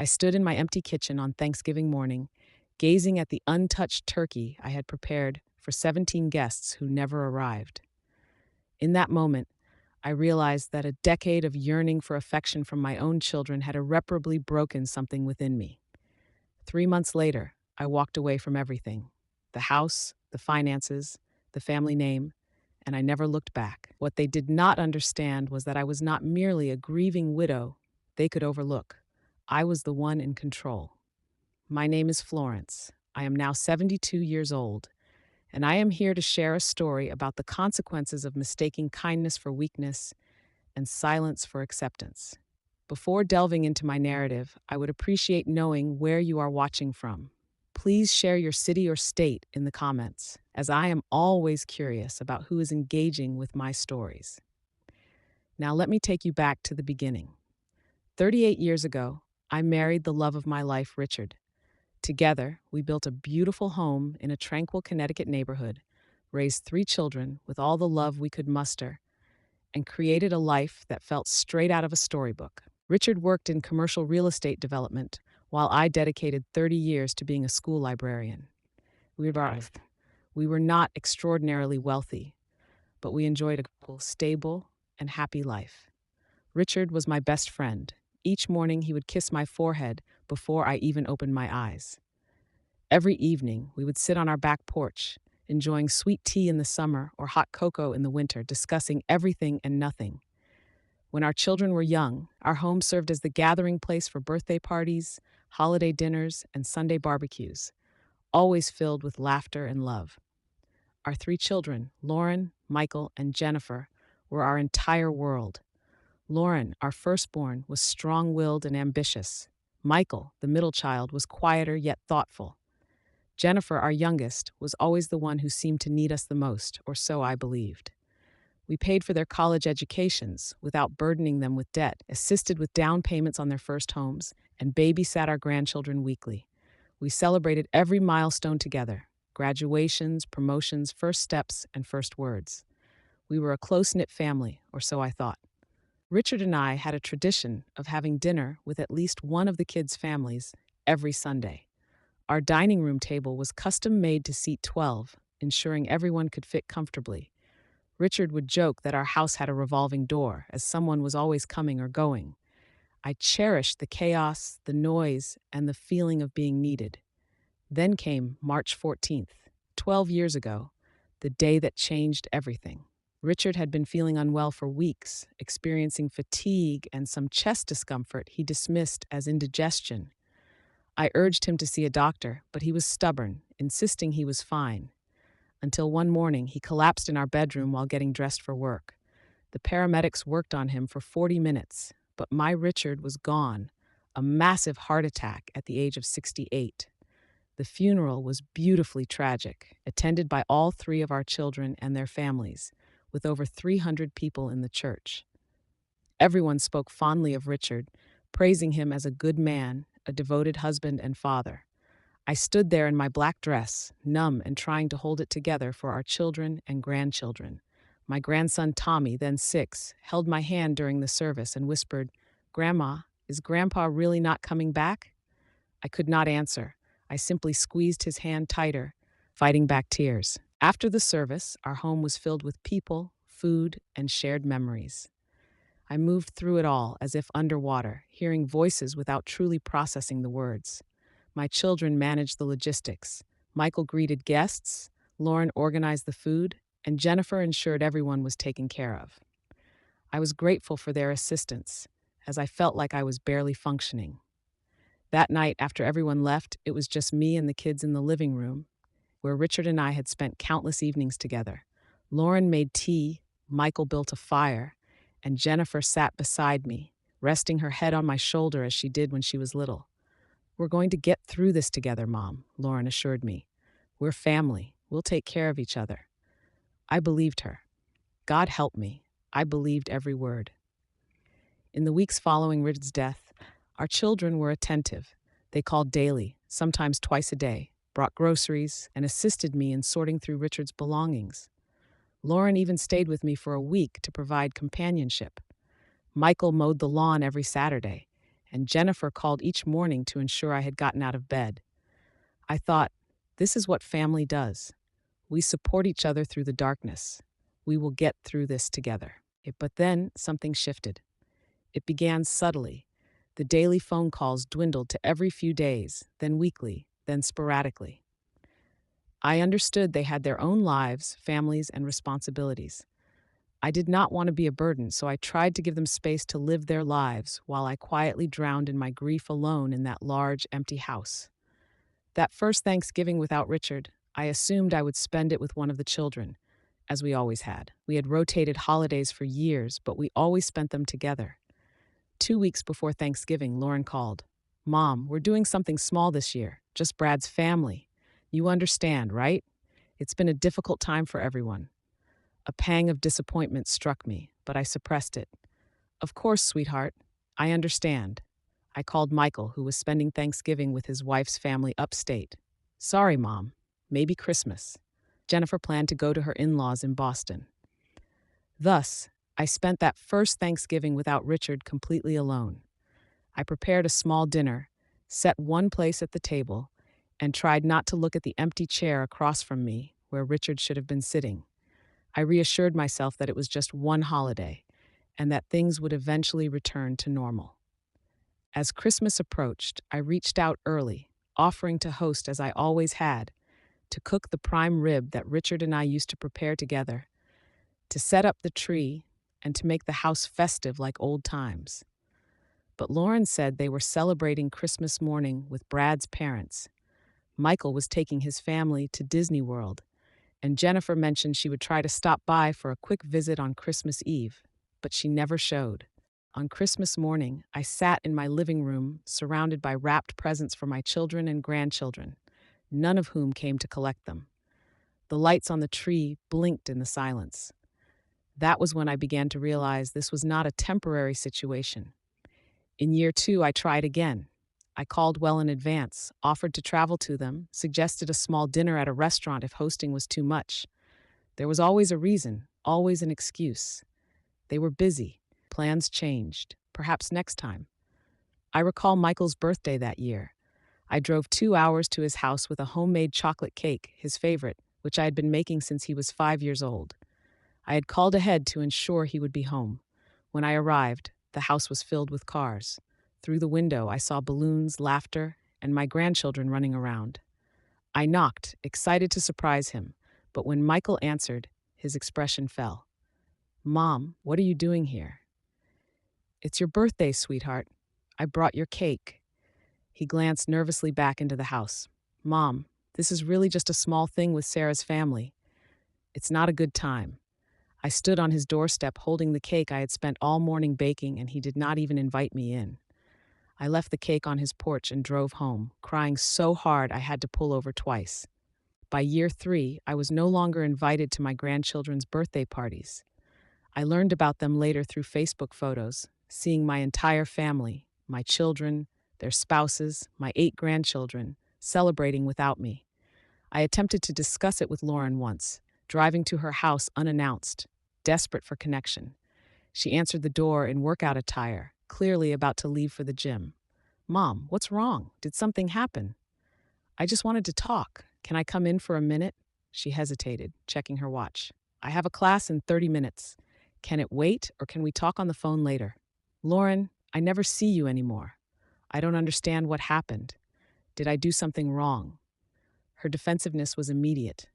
I stood in my empty kitchen on Thanksgiving morning, gazing at the untouched turkey I had prepared for 17 guests who never arrived. In that moment, I realized that a decade of yearning for affection from my own children had irreparably broken something within me. 3 months later, I walked away from everything: the house, the finances, the family name, and I never looked back. What they did not understand was that I was not merely a grieving widow they could overlook. I was the one in control. My name is Florence. I am now 72 years old, and I am here to share a story about the consequences of mistaking kindness for weakness and silence for acceptance. Before delving into my narrative, I would appreciate knowing where you are watching from. Please share your city or state in the comments, as I am always curious about who is engaging with my stories. Now, let me take you back to the beginning. 38 years ago, I married the love of my life, Richard. Together, we built a beautiful home in a tranquil Connecticut neighborhood, raised 3 children with all the love we could muster, and created a life that felt straight out of a storybook. Richard worked in commercial real estate development, while I dedicated 30 years to being a school librarian. We were, we were not extraordinarily wealthy, but we enjoyed a stable and happy life. Richard was my best friend. Each morning he would kiss my forehead before I even opened my eyes. Every evening we would sit on our back porch, enjoying sweet tea in the summer or hot cocoa in the winter, discussing everything and nothing. When our children were young, our home served as the gathering place for birthday parties, holiday dinners, and Sunday barbecues, always filled with laughter and love. Our 3 children, Lauren, Michael, and Jennifer, were our entire world. Lauren, our firstborn, was strong-willed and ambitious. Michael, the middle child, was quieter yet thoughtful. Jennifer, our youngest, was always the one who seemed to need us the most, or so I believed. We paid for their college educations without burdening them with debt, assisted with down payments on their first homes, and babysat our grandchildren weekly. We celebrated every milestone together: graduations, promotions, first steps, and first words. We were a close-knit family, or so I thought. Richard and I had a tradition of having dinner with at least one of the kids' families every Sunday. Our dining room table was custom made to seat 12, ensuring everyone could fit comfortably. Richard would joke that our house had a revolving door, as someone was always coming or going. I cherished the chaos, the noise, and the feeling of being needed. Then came March 14th, 12 years ago, the day that changed everything. Richard had been feeling unwell for weeks, experiencing fatigue and some chest discomfort he dismissed as indigestion. I urged him to see a doctor, but he was stubborn, insisting he was fine. Until one morning, he collapsed in our bedroom while getting dressed for work. The paramedics worked on him for 40 minutes, but my Richard was gone, a massive heart attack at the age of 68. The funeral was beautifully tragic, attended by all 3 of our children and their families, with over 300 people in the church. Everyone spoke fondly of Richard, praising him as a good man, a devoted husband and father. I stood there in my black dress, numb and trying to hold it together for our children and grandchildren. My grandson Tommy, then 6, held my hand during the service and whispered, "Grandma, is Grandpa really not coming back?" I could not answer. I simply squeezed his hand tighter, fighting back tears. After the service, our home was filled with people, food, and shared memories. I moved through it all as if underwater, hearing voices without truly processing the words. My children managed the logistics. Michael greeted guests, Lauren organized the food, and Jennifer ensured everyone was taken care of. I was grateful for their assistance, as I felt like I was barely functioning. That night, after everyone left, it was just me and the kids in the living room, where Richard and I had spent countless evenings together. Lauren made tea, Michael built a fire, and Jennifer sat beside me, resting her head on my shoulder as she did when she was little. "We're going to get through this together, Mom," Lauren assured me. "We're family. We'll take care of each other." I believed her. God help me. I believed every word. In the weeks following Richard's death, our children were attentive. They called daily, sometimes twice a day, brought groceries, and assisted me in sorting through Richard's belongings. Lauren even stayed with me for a week to provide companionship. Michael mowed the lawn every Saturday, and Jennifer called each morning to ensure I had gotten out of bed. I thought, this is what family does. We support each other through the darkness. We will get through this together. But then something shifted. It began subtly. The daily phone calls dwindled to every few days, then weekly, then sporadically. I understood they had their own lives, families, and responsibilities. I did not want to be a burden, so I tried to give them space to live their lives while I quietly drowned in my grief alone in that large, empty house. That first Thanksgiving without Richard, I assumed I would spend it with one of the children, as we always had. We had rotated holidays for years, but we always spent them together. 2 weeks before Thanksgiving, Lauren called. "Mom, we're doing something small this year, just Brad's family. You understand, right? It's been a difficult time for everyone." A pang of disappointment struck me, but I suppressed it. "Of course, sweetheart. I understand." I called Michael, who was spending Thanksgiving with his wife's family upstate. "Sorry, Mom. Maybe Christmas." Jennifer planned to go to her in-laws in Boston. Thus, I spent that first Thanksgiving without Richard completely alone. I prepared a small dinner, set one place at the table, and tried not to look at the empty chair across from me where Richard should have been sitting. I reassured myself that it was just one holiday, and that things would eventually return to normal. As Christmas approached, I reached out early, offering to host as I always had, to cook the prime rib that Richard and I used to prepare together, to set up the tree, and to make the house festive like old times. But Lauren said they were celebrating Christmas morning with Brad's parents. Michael was taking his family to Disney World, and Jennifer mentioned she would try to stop by for a quick visit on Christmas Eve, but she never showed. On Christmas morning, I sat in my living room, surrounded by wrapped presents for my children and grandchildren, none of whom came to collect them. The lights on the tree blinked in the silence. That was when I began to realize this was not a temporary situation. In year 2, I tried again. I called well in advance, offered to travel to them, suggested a small dinner at a restaurant if hosting was too much. There was always a reason, always an excuse. They were busy. Plans changed. Perhaps next time. I recall Michael's birthday that year. I drove 2 hours to his house with a homemade chocolate cake, his favorite, which I had been making since he was 5 years old. I had called ahead to ensure he would be home. When I arrived, the house was filled with cars. Through the window, I saw balloons, laughter, and my grandchildren running around. I knocked, excited to surprise him, but when Michael answered, his expression fell. "Mom, what are you doing here?" "It's your birthday, sweetheart. I brought your cake." He glanced nervously back into the house. "Mom, this is really just a small thing with Sarah's family. It's not a good time." I stood on his doorstep holding the cake I had spent all morning baking, and he did not even invite me in. I left the cake on his porch and drove home, crying so hard I had to pull over twice. By year 3, I was no longer invited to my grandchildren's birthday parties. I learned about them later through Facebook photos, seeing my entire family, my children, their spouses, my 8 grandchildren, celebrating without me. I attempted to discuss it with Lauren once, driving to her house unannounced, desperate for connection. She answered the door in workout attire, clearly about to leave for the gym. "Mom, what's wrong? Did something happen?" "I just wanted to talk. Can I come in for a minute?" She hesitated, checking her watch. "I have a class in 30 minutes. Can it wait, or can we talk on the phone later?" "Lauren, I never see you anymore. I don't understand what happened. Did I do something wrong?" Her defensiveness was immediate.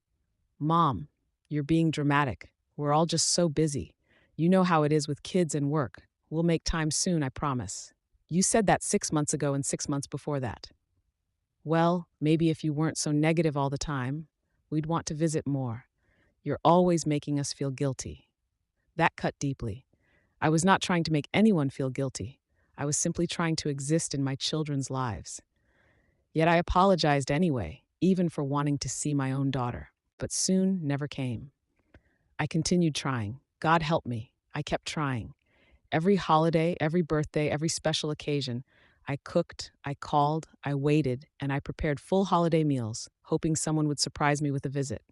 "Mom, you're being dramatic. We're all just so busy. You know how it is with kids and work. We'll make time soon, I promise. You said that 6 months ago and 6 months before that." "Well, maybe if you weren't so negative all the time, we'd want to visit more. You're always making us feel guilty." That cut deeply. I was not trying to make anyone feel guilty. I was simply trying to exist in my children's lives. Yet I apologized anyway, even for wanting to see my own daughter. But soon never came. I continued trying. God help me. I kept trying. Every holiday, every birthday, every special occasion, I cooked, I called, I waited, and I prepared full holiday meals, hoping someone would surprise me with a visit.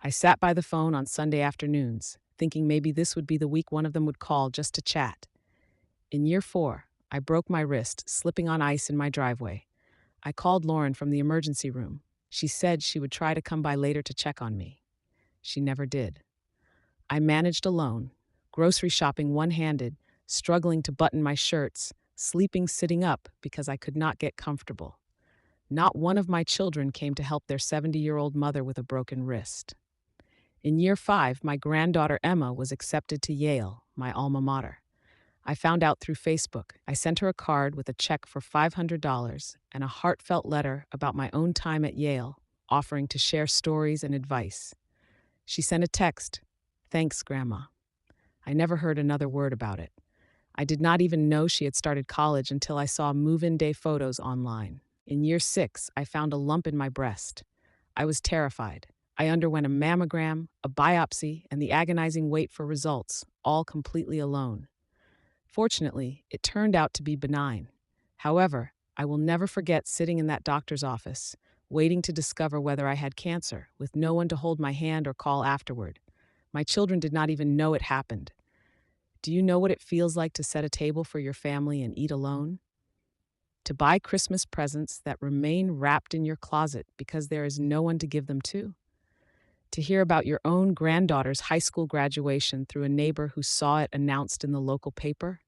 I sat by the phone on Sunday afternoons, thinking maybe this would be the week one of them would call just to chat. In year 4, I broke my wrist, slipping on ice in my driveway. I called Lauren from the emergency room. She said she would try to come by later to check on me. She never did. I managed alone, grocery shopping one-handed, struggling to button my shirts, sleeping sitting up because I could not get comfortable. Not one of my children came to help their 70-year-old mother with a broken wrist. In year 5, my granddaughter Emma was accepted to Yale, my alma mater. I found out through Facebook. I sent her a card with a check for $500 and a heartfelt letter about my own time at Yale, offering to share stories and advice. She sent a text, "Thanks, Grandma." I never heard another word about it. I did not even know she had started college until I saw move-in day photos online. In year 6, I found a lump in my breast. I was terrified. I underwent a mammogram, a biopsy, and the agonizing wait for results, all completely alone. Fortunately, it turned out to be benign. However, I will never forget sitting in that doctor's office, waiting to discover whether I had cancer, with no one to hold my hand or call afterward. My children did not even know it happened. Do you know what it feels like to set a table for your family and eat alone? To buy Christmas presents that remain wrapped in your closet because there is no one to give them to? To hear about your own granddaughter's high school graduation through a neighbor who saw it announced in the local paper?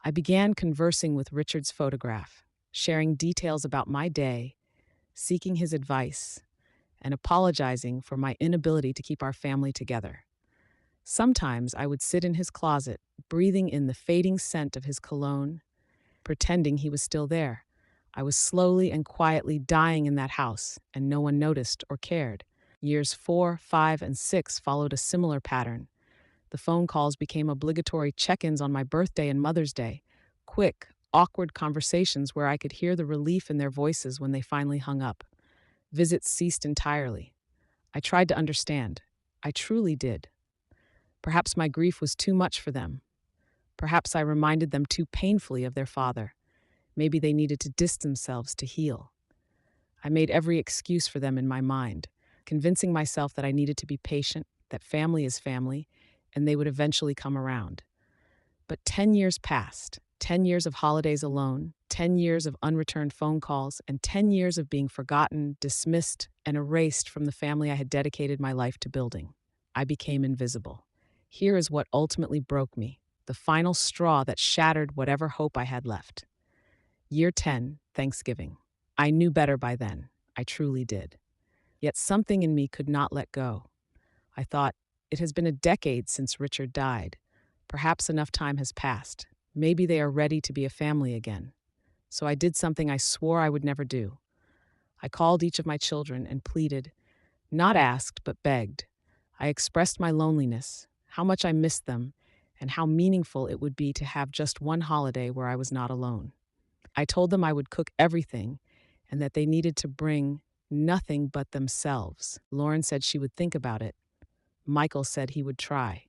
I began conversing with Richard's photograph, sharing details about my day, seeking his advice, and apologizing for my inability to keep our family together. Sometimes I would sit in his closet, breathing in the fading scent of his cologne, pretending he was still there. I was slowly and quietly dying in that house, and no one noticed or cared. Years 4, 5, and 6 followed a similar pattern. The phone calls became obligatory check-ins on my birthday and Mother's Day, quick, awkward conversations where I could hear the relief in their voices when they finally hung up. Visits ceased entirely. I tried to understand. I truly did. Perhaps my grief was too much for them. Perhaps I reminded them too painfully of their father. Maybe they needed to distance themselves to heal. I made every excuse for them in my mind, convincing myself that I needed to be patient, that family is family, and they would eventually come around. But 10 years passed, 10 years of holidays alone, 10 years of unreturned phone calls, and 10 years of being forgotten, dismissed, and erased from the family I had dedicated my life to building. I became invisible. Here is what ultimately broke me, the final straw that shattered whatever hope I had left. Year 10, Thanksgiving. I knew better by then. I truly did. Yet something in me could not let go. I thought, it has been a decade since Richard died. Perhaps enough time has passed. Maybe they are ready to be a family again. So I did something I swore I would never do. I called each of my children and pleaded, not asked, but begged. I expressed my loneliness, how much I missed them, and how meaningful it would be to have just one holiday where I was not alone. I told them I would cook everything and that they needed to bring nothing but themselves. Lauren said she would think about it. Michael said he would try.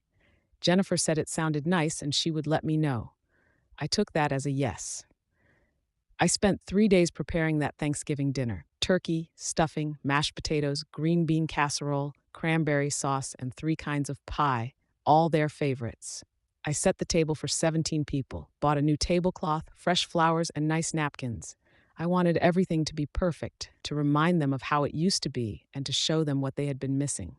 Jennifer said it sounded nice and she would let me know. I took that as a yes. I spent 3 days preparing that Thanksgiving dinner. Turkey, stuffing, mashed potatoes, green bean casserole, cranberry sauce, and 3 kinds of pie, all their favorites. I set the table for 17 people, bought a new tablecloth, fresh flowers, and nice napkins. I wanted everything to be perfect, to remind them of how it used to be, and to show them what they had been missing.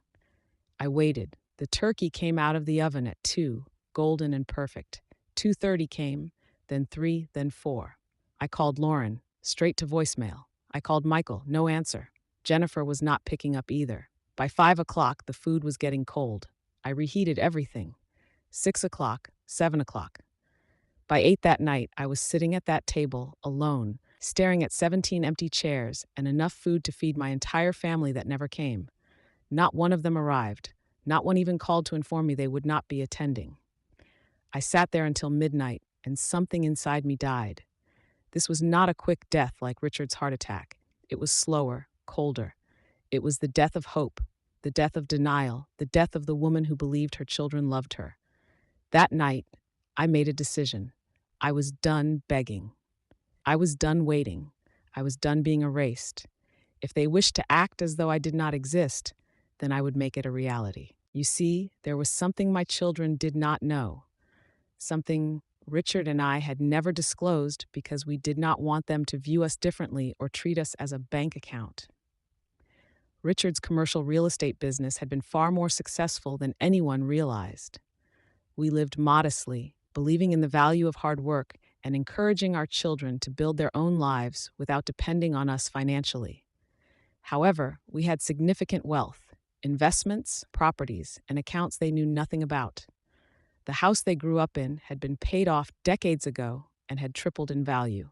I waited. The turkey came out of the oven at 2, golden and perfect. 2:30 came, then 3, then 4. I called Lauren, straight to voicemail. I called Michael, no answer. Jennifer was not picking up either. By 5 o'clock, the food was getting cold. I reheated everything. 6 o'clock, 7 o'clock. By 8 that night, I was sitting at that table, alone, staring at 17 empty chairs and enough food to feed my entire family that never came. Not one of them arrived. Not one even called to inform me they would not be attending. I sat there until midnight, and something inside me died. This was not a quick death like Richard's heart attack. It was slower, colder. It was the death of hope, the death of denial, the death of the woman who believed her children loved her. That night, I made a decision. I was done begging. I was done waiting. I was done being erased. If they wished to act as though I did not exist, then I would make it a reality. You see, there was something my children did not know. Something Richard and I had never disclosed because we did not want them to view us differently or treat us as a bank account. Richard's commercial real estate business had been far more successful than anyone realized. We lived modestly, believing in the value of hard work and encouraging our children to build their own lives without depending on us financially. However, we had significant wealth, investments, properties, and accounts they knew nothing about. The house they grew up in had been paid off decades ago and had tripled in value.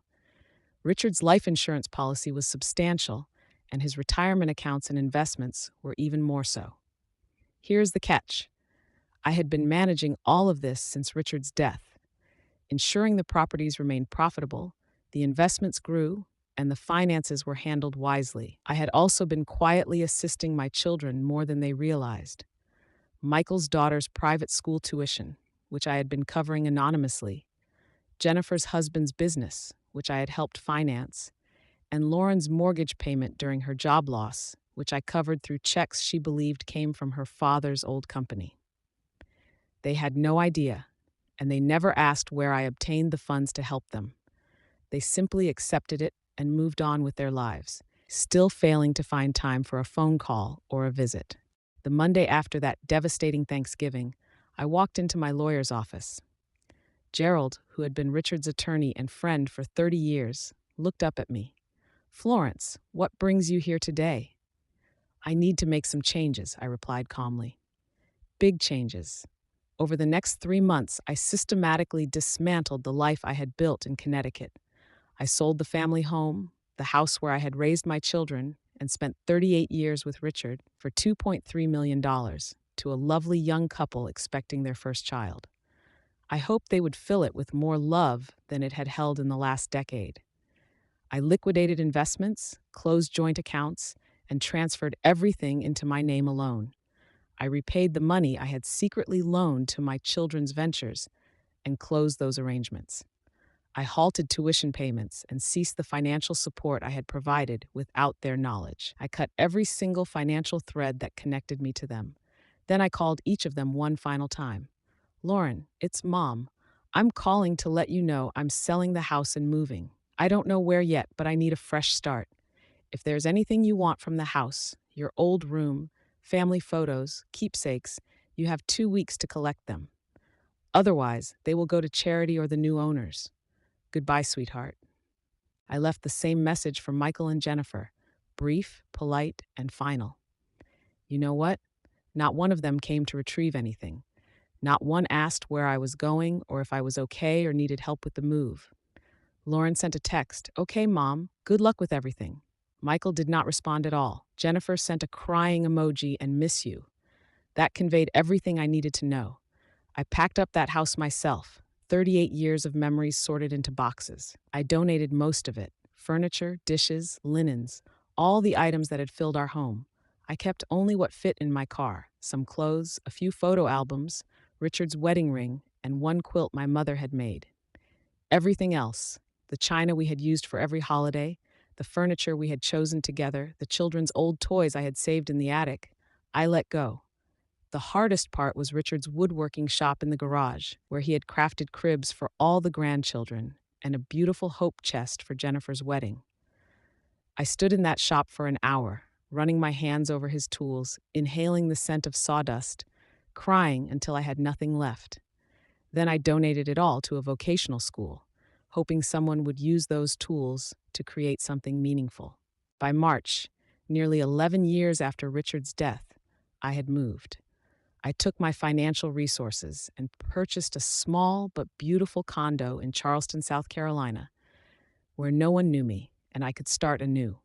Richard's life insurance policy was substantial, and his retirement accounts and investments were even more so. Here's the catch. I had been managing all of this since Richard's death, ensuring the properties remained profitable, the investments grew, and the finances were handled wisely. I had also been quietly assisting my children more than they realized. Michael's daughter's private school tuition, which I had been covering anonymously, Jennifer's husband's business, which I had helped finance, and Lauren's mortgage payment during her job loss, which I covered through checks she believed came from her father's old company. They had no idea, and they never asked where I obtained the funds to help them. They simply accepted it and moved on with their lives, still failing to find time for a phone call or a visit. The Monday after that devastating Thanksgiving, I walked into my lawyer's office. Gerald, who had been Richard's attorney and friend for 30 years, looked up at me. "Florence, what brings you here today?" "I need to make some changes," I replied calmly. "Big changes." Over the next 3 months, I systematically dismantled the life I had built in Connecticut. I sold the family home, the house where I had raised my children, and spent 38 years with Richard for $2.3 million to a lovely young couple expecting their first child. I hoped they would fill it with more love than it had held in the last decade. I liquidated investments, closed joint accounts, and transferred everything into my name alone. I repaid the money I had secretly loaned to my children's ventures and closed those arrangements. I halted tuition payments and ceased the financial support I had provided without their knowledge. I cut every single financial thread that connected me to them. Then I called each of them one final time. "Lauren, it's Mom. I'm calling to let you know I'm selling the house and moving. I don't know where yet, but I need a fresh start. If there's anything you want from the house, your old room, family photos, keepsakes, you have 2 weeks to collect them. Otherwise, they will go to charity or the new owners. Goodbye, sweetheart." I left the same message for Michael and Jennifer, brief, polite, and final. You know what? Not one of them came to retrieve anything. Not one asked where I was going or if I was okay or needed help with the move. Lauren sent a text, "Okay, Mom, good luck with everything." Michael did not respond at all. Jennifer sent a crying emoji and "miss you." That conveyed everything I needed to know. I packed up that house myself, 38 years of memories sorted into boxes. I donated most of it, furniture, dishes, linens, all the items that had filled our home. I kept only what fit in my car, some clothes, a few photo albums, Richard's wedding ring, and one quilt my mother had made. Everything else, the china we had used for every holiday, the furniture we had chosen together, the children's old toys I had saved in the attic, I let go. The hardest part was Richard's woodworking shop in the garage, where he had crafted cribs for all the grandchildren and a beautiful hope chest for Jennifer's wedding. I stood in that shop for an hour, running my hands over his tools, inhaling the scent of sawdust, crying until I had nothing left. Then I donated it all to a vocational school, hoping someone would use those tools to create something meaningful. By March, nearly 11 years after Richard's death, I had moved. I took my financial resources and purchased a small but beautiful condo in Charleston, South Carolina, where no one knew me and I could start anew.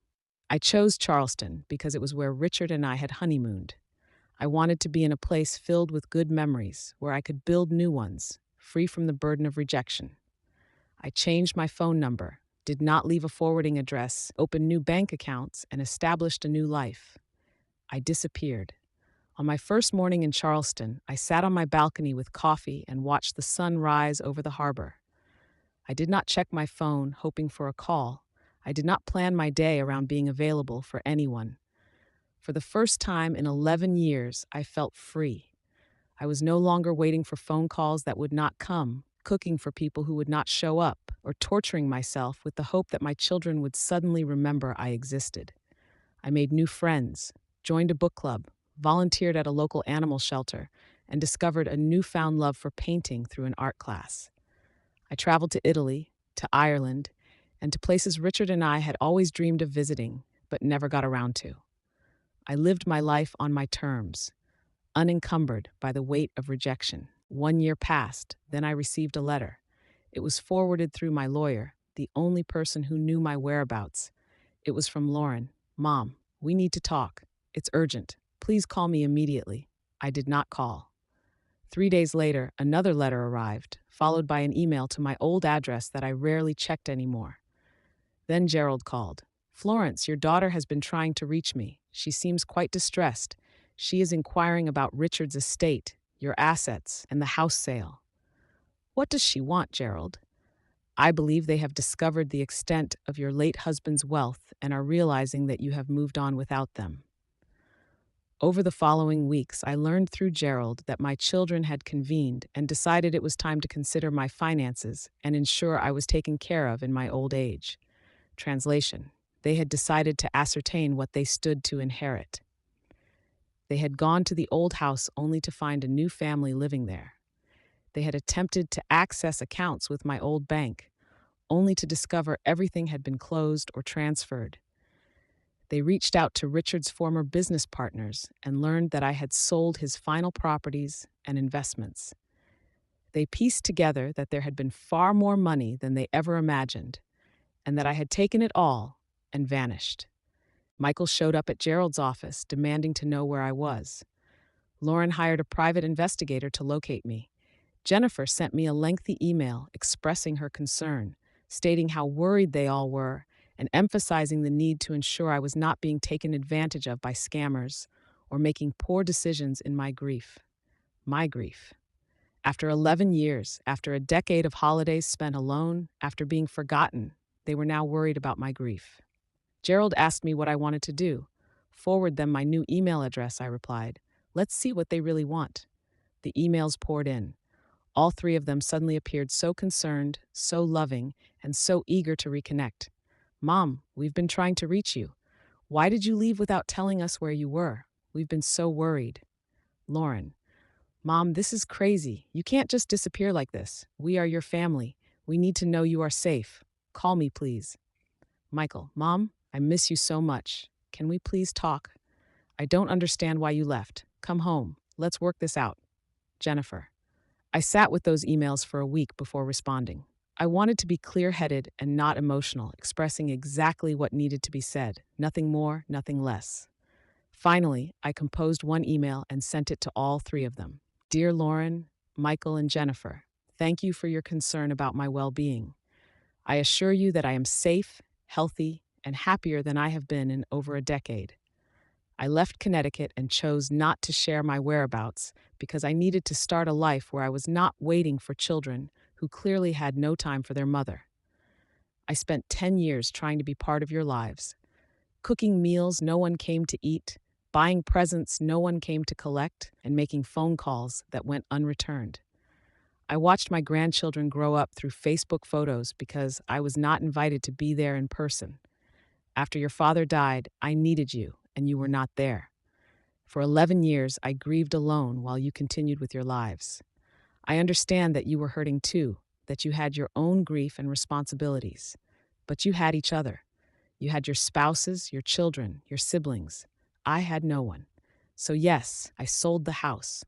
I chose Charleston because it was where Richard and I had honeymooned. I wanted to be in a place filled with good memories, where I could build new ones, free from the burden of rejection. I changed my phone number, did not leave a forwarding address, opened new bank accounts, and established a new life. I disappeared. On my first morning in Charleston, I sat on my balcony with coffee and watched the sun rise over the harbor. I did not check my phone, hoping for a call. I did not plan my day around being available for anyone. For the first time in 11 years, I felt free. I was no longer waiting for phone calls that would not come, cooking for people who would not show up, or torturing myself with the hope that my children would suddenly remember I existed. I made new friends, joined a book club, volunteered at a local animal shelter, and discovered a newfound love for painting through an art class. I traveled to Italy, to Ireland, and to places Richard and I had always dreamed of visiting, but never got around to. I lived my life on my terms, unencumbered by the weight of rejection. 1 year passed, then I received a letter. It was forwarded through my lawyer, the only person who knew my whereabouts. It was from Lauren. Mom, we need to talk. It's urgent. Please call me immediately. I did not call. 3 days later, another letter arrived, followed by an email to my old address that I rarely checked anymore. Then Gerald called. Florence, your daughter has been trying to reach me. She seems quite distressed. She is inquiring about Richard's estate, your assets, and the house sale. What does she want, Gerald? I believe they have discovered the extent of your late husband's wealth and are realizing that you have moved on without them. Over the following weeks, I learned through Gerald that my children had convened and decided it was time to consider my finances and ensure I was taken care of in my old age. Translation: they had decided to ascertain what they stood to inherit. They had gone to the old house only to find a new family living there. They had attempted to access accounts with my old bank, only to discover everything had been closed or transferred. They reached out to Richard's former business partners and learned that I had sold his final properties and investments. They pieced together that there had been far more money than they ever imagined, and that I had taken it all and vanished. Michael showed up at Gerald's office, demanding to know where I was. Lauren hired a private investigator to locate me. Jennifer sent me a lengthy email expressing her concern, stating how worried they all were, and emphasizing the need to ensure I was not being taken advantage of by scammers or making poor decisions in my grief. My grief. After 11 years, after a decade of holidays spent alone, after being forgotten, they were now worried about my grief. Gerald asked me what I wanted to do. Forward them my new email address, I replied. Let's see what they really want. The emails poured in. All three of them suddenly appeared so concerned, so loving, and so eager to reconnect. Mom, we've been trying to reach you. Why did you leave without telling us where you were? We've been so worried. Lauren, Mom, this is crazy. You can't just disappear like this. We are your family. We need to know you are safe. Call me, please. Michael, Mom, I miss you so much. Can we please talk? I don't understand why you left. Come home. Let's work this out. Jennifer. I sat with those emails for a week before responding. I wanted to be clear-headed and not emotional, expressing exactly what needed to be said, nothing more, nothing less. Finally, I composed one email and sent it to all three of them. Dear Lauren, Michael, and Jennifer, thank you for your concern about my well-being. I assure you that I am safe, healthy, and happier than I have been in over a decade. I left Connecticut and chose not to share my whereabouts because I needed to start a life where I was not waiting for children who clearly had no time for their mother. I spent 10 years trying to be part of your lives, cooking meals no one came to eat, buying presents no one came to collect, and making phone calls that went unreturned. I watched my grandchildren grow up through Facebook photos because I was not invited to be there in person. After your father died, I needed you, and you were not there. For 11 years, I grieved alone while you continued with your lives. I understand that you were hurting too, that you had your own grief and responsibilities. But you had each other. You had your spouses, your children, your siblings. I had no one. So yes, I sold the house.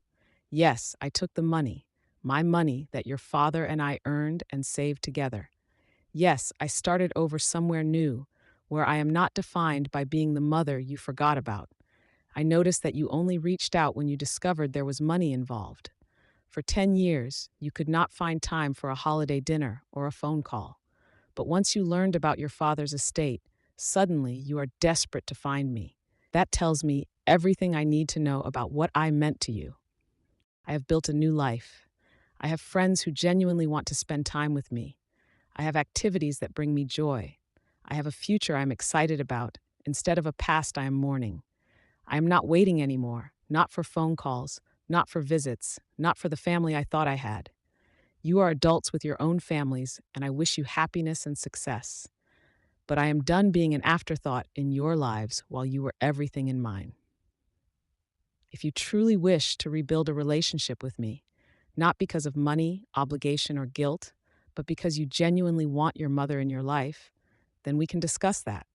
Yes, I took the money, my money that your father and I earned and saved together. Yes, I started over somewhere new, where I am not defined by being the mother you forgot about. I noticed that you only reached out when you discovered there was money involved. For 10 years, you could not find time for a holiday dinner or a phone call. But once you learned about your father's estate, suddenly you are desperate to find me. That tells me everything I need to know about what I meant to you. I have built a new life. I have friends who genuinely want to spend time with me. I have activities that bring me joy. I have a future I'm excited about, instead of a past I am mourning. I am not waiting anymore, not for phone calls, not for visits, not for the family I thought I had. You are adults with your own families, and I wish you happiness and success. But I am done being an afterthought in your lives while you were everything in mine. If you truly wish to rebuild a relationship with me, not because of money, obligation, or guilt, but because you genuinely want your mother in your life, then we can discuss that.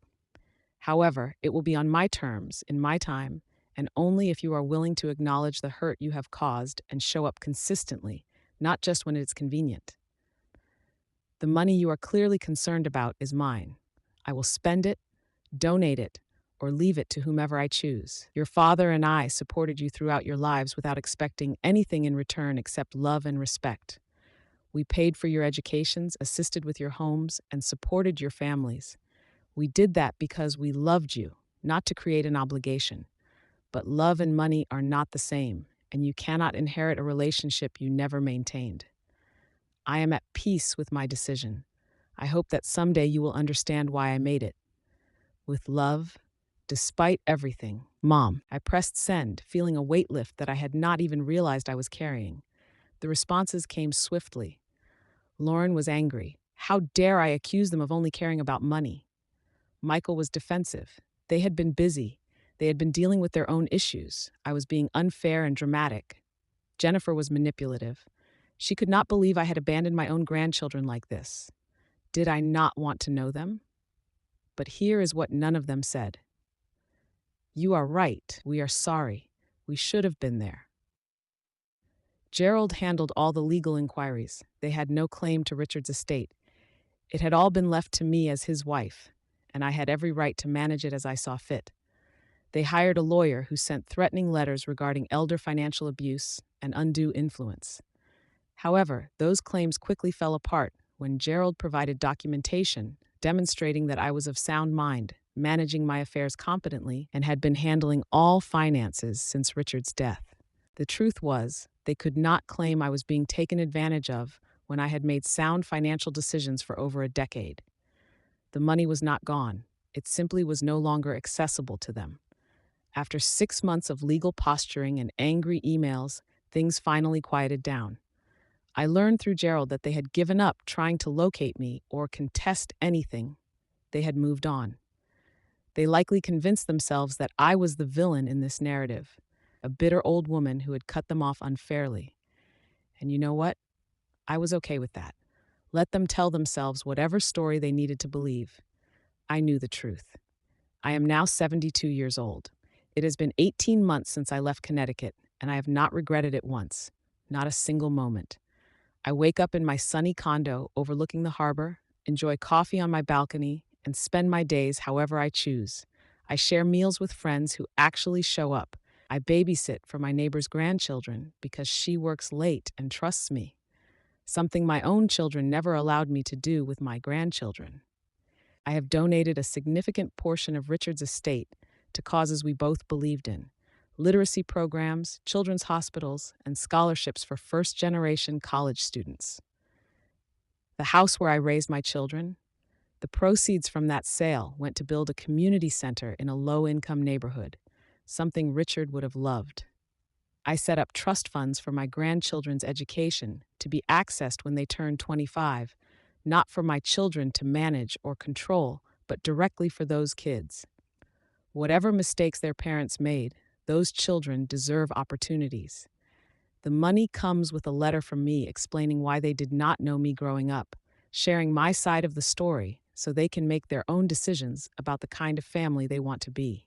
However, it will be on my terms, in my time, and only if you are willing to acknowledge the hurt you have caused and show up consistently, not just when it's convenient. The money you are clearly concerned about is mine. I will spend it, donate it, or leave it to whomever I choose. Your father and I supported you throughout your lives without expecting anything in return except love and respect. We paid for your educations, assisted with your homes, and supported your families. We did that because we loved you, not to create an obligation. But love and money are not the same, and you cannot inherit a relationship you never maintained. I am at peace with my decision. I hope that someday you will understand why I made it. With love, despite everything, Mom. I pressed send, feeling a weight lift that I had not even realized I was carrying. The responses came swiftly. Lauren was angry. How dare I accuse them of only caring about money? Michael was defensive. They had been busy. They had been dealing with their own issues. I was being unfair and dramatic. Jennifer was manipulative. She could not believe I had abandoned my own grandchildren like this. Did I not want to know them? But here is what none of them said. You are right. We are sorry. We should have been there. Gerald handled all the legal inquiries. They had no claim to Richard's estate. It had all been left to me as his wife, and I had every right to manage it as I saw fit. They hired a lawyer who sent threatening letters regarding elder financial abuse and undue influence. However, those claims quickly fell apart when Gerald provided documentation demonstrating that I was of sound mind, managing my affairs competently, and had been handling all finances since Richard's death. The truth was, they could not claim I was being taken advantage of when I had made sound financial decisions for over a decade. The money was not gone. It simply was no longer accessible to them. After 6 months of legal posturing and angry emails, things finally quieted down. I learned through Gerald that they had given up trying to locate me or contest anything. They had moved on. They likely convinced themselves that I was the villain in this narrative, a bitter old woman who had cut them off unfairly. And you know what? I was okay with that. Let them tell themselves whatever story they needed to believe. I knew the truth. I am now 72 years old. It has been 18 months since I left Connecticut, and I have not regretted it once, not a single moment. I wake up in my sunny condo overlooking the harbor, enjoy coffee on my balcony, and spend my days however I choose. I share meals with friends who actually show up. I babysit for my neighbor's grandchildren because she works late and trusts me, something my own children never allowed me to do with my grandchildren. I have donated a significant portion of Richard's estate to causes we both believed in: literacy programs, children's hospitals, and scholarships for first-generation college students. The house where I raised my children, the proceeds from that sale went to build a community center in a low-income neighborhood, something Richard would have loved. I set up trust funds for my grandchildren's education to be accessed when they turn 25, not for my children to manage or control, but directly for those kids. Whatever mistakes their parents made, those children deserve opportunities. The money comes with a letter from me explaining why they did not know me growing up, sharing my side of the story so they can make their own decisions about the kind of family they want to be.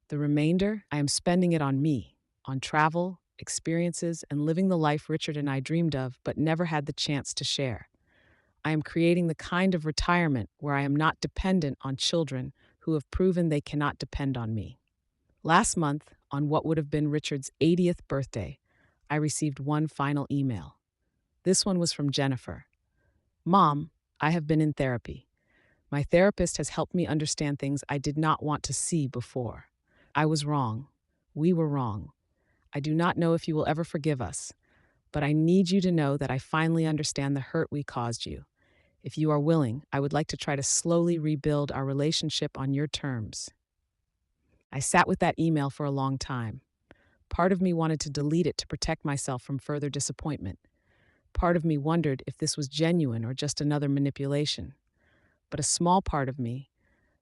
The remainder, I am spending it on me, on travel, experiences, and living the life Richard and I dreamed of but never had the chance to share. I am creating the kind of retirement where I am not dependent on children who have proven they cannot depend on me. Last month, on what would have been Richard's 80th birthday, I received one final email. This one was from Jennifer. Mom, I have been in therapy. My therapist has helped me understand things I did not want to see before. I was wrong. We were wrong. I do not know if you will ever forgive us, but I need you to know that I finally understand the hurt we caused you. If you are willing, I would like to try to slowly rebuild our relationship on your terms. I sat with that email for a long time. Part of me wanted to delete it to protect myself from further disappointment. Part of me wondered if this was genuine or just another manipulation. But a small part of me,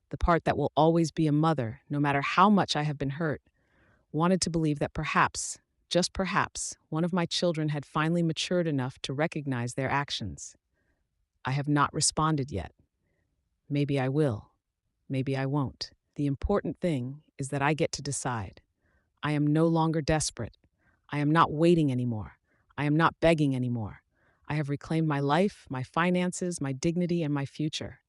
the part that will always be a mother, no matter how much I have been hurt, wanted to believe that perhaps, just perhaps, one of my children had finally matured enough to recognize their actions. I have not responded yet. Maybe I will. Maybe I won't. The important thing is that I get to decide. I am no longer desperate. I am not waiting anymore. I am not begging anymore. I have reclaimed my life, my finances, my dignity, and my future.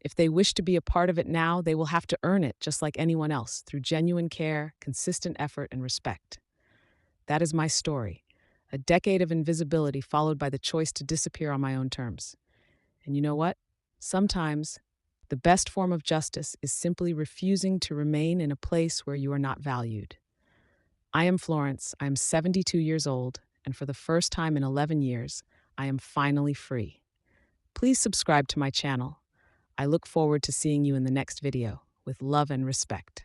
If they wish to be a part of it now, they will have to earn it just like anyone else through genuine care, consistent effort, and respect. That is my story. A decade of invisibility followed by the choice to disappear on my own terms. And you know what? Sometimes the best form of justice is simply refusing to remain in a place where you are not valued. I am Florence. I am 72 years old, and for the first time in 11 years, I am finally free. Please subscribe to my channel. I look forward to seeing you in the next video. With love and respect.